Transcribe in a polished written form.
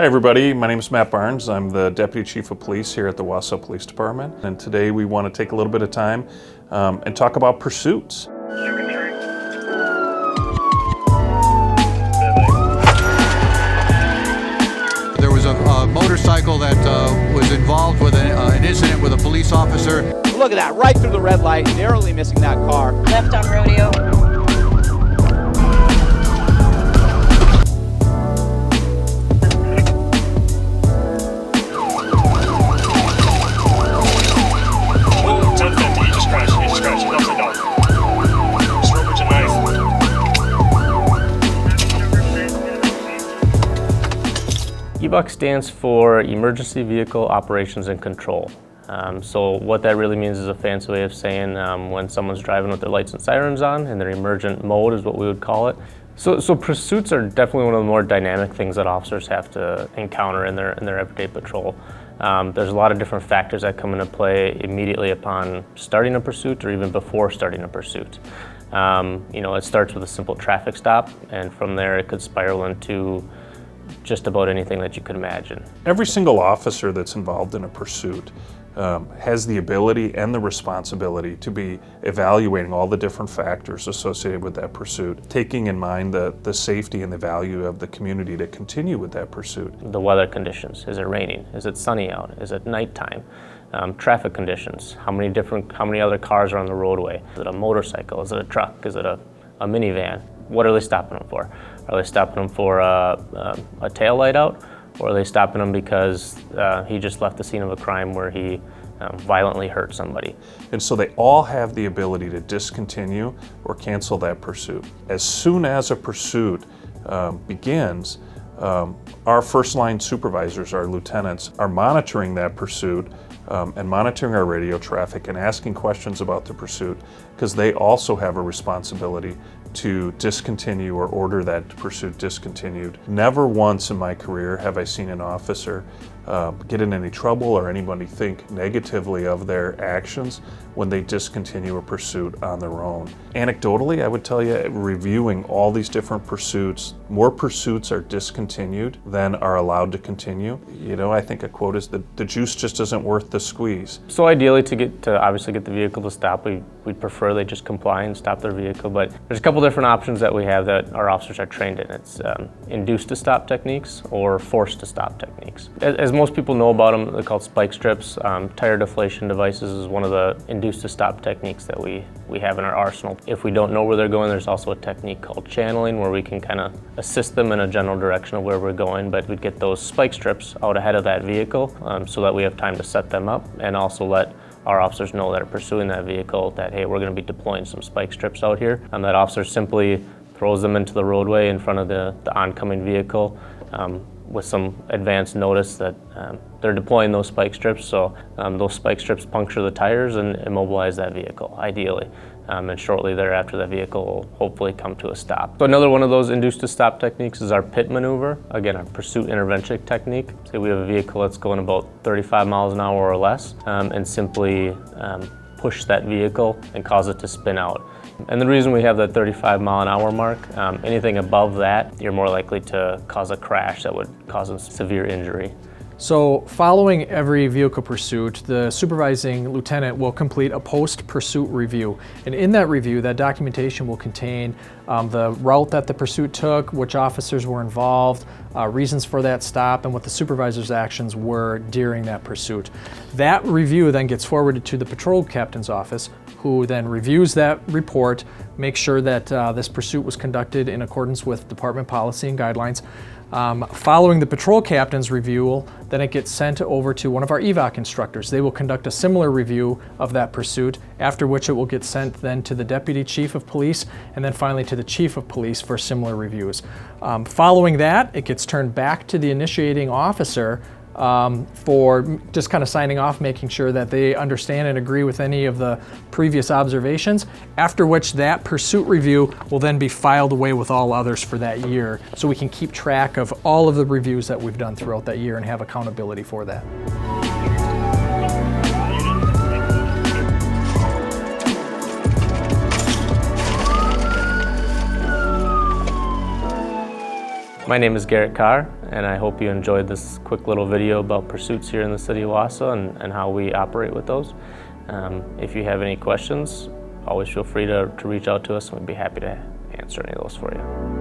Hi everybody, my name is Matt Barnes. I'm the Deputy Chief of Police here at the Wausau Police Department, and today we want to take a little bit of time and talk about pursuits. There was a motorcycle that was involved with an incident with a police officer. Look at that, right through the red light, narrowly missing that car. Left on Rodeo. EVOC stands for Emergency Vehicle Operations and Control. So what that really means is a fancy way of saying when someone's driving with their lights and sirens on, and their emergent mode is what we would call it. So pursuits are definitely one of the more dynamic things that officers have to encounter in their everyday patrol. There's a lot of different factors that come into play immediately upon starting a pursuit or even before starting a pursuit. It starts with a simple traffic stop, and from there it could spiral into just about anything that you could imagine. Every single officer that's involved in a pursuit has the ability and the responsibility to be evaluating all the different factors associated with that pursuit, taking in mind the safety and the value of the community to continue with that pursuit. The weather conditions, is it raining? Is it sunny out? Is it nighttime? Traffic conditions, how many other cars are on the roadway? Is it a motorcycle? Is it a truck? Is it a minivan? What are they stopping them for? Are they stopping them for a tail light out? Or are they stopping him because he just left the scene of a crime where he violently hurt somebody? And so they all have the ability to discontinue or cancel that pursuit. As soon as a pursuit begins, our first line supervisors, our lieutenants, are monitoring that pursuit and monitoring our radio traffic and asking questions about the pursuit, because they also have a responsibility to discontinue or order that pursuit discontinued. Never once in my career have I seen an officer get in any trouble or anybody think negatively of their actions when they discontinue a pursuit on their own. Anecdotally, I would tell you, reviewing all these different pursuits, more pursuits are discontinued than are allowed to continue. I think a quote is that the juice just isn't worth the squeeze. So ideally, to obviously get the vehicle to stop, we'd prefer they just comply and stop their vehicle, but there's a couple different options that we have that our officers are trained in. It's induced to stop techniques or forced to stop techniques. As most people know about them, they're called spike strips. Tire deflation devices is one of the induced to stop techniques that we have in our arsenal. If we don't know where they're going, there's also a technique called channeling, where we can kind of assist them in a general direction of where we're going, but we'd get those spike strips out ahead of that vehicle so that we have time to set them up, and also let our officers know that are pursuing that vehicle that, hey, we're going to be deploying some spike strips out here. And that officer simply throws them into the roadway in front of the oncoming vehicle with some advance notice that they're deploying those spike strips. So those spike strips puncture the tires and immobilize that vehicle, ideally. And shortly thereafter, that vehicle will hopefully come to a stop. So another one of those induced to stop techniques is our pit maneuver. Again, our pursuit intervention technique. Say we have a vehicle that's going about 35 miles an hour or less, and simply push that vehicle and cause it to spin out. And the reason we have that 35 mile an hour mark, anything above that, you're more likely to cause a crash that would cause them severe injury. So following every vehicle pursuit, the supervising lieutenant will complete a post-pursuit review. And in that review, that documentation will contain the route that the pursuit took, which officers were involved, reasons for that stop, and what the supervisor's actions were during that pursuit. That review then gets forwarded to the patrol captain's office, who then reviews that report, makes sure that this pursuit was conducted in accordance with department policy and guidelines. Following the patrol captain's review, then it gets sent over to one of our EVOC instructors. They will conduct a similar review of that pursuit, after which it will get sent then to the Deputy Chief of Police, and then finally to the Chief of Police for similar reviews. Following that, it gets turned back to the initiating officer for just kind of signing off, making sure that they understand and agree with any of the previous observations, after which that pursuit review will then be filed away with all others for that year, so we can keep track of all of the reviews that we've done throughout that year and have accountability for that. My name is Garrett Carr, and I hope you enjoyed this quick little video about pursuits here in the city of Wausau and how we operate with those. If you have any questions, always feel free to reach out to us, and we'd be happy to answer any of those for you.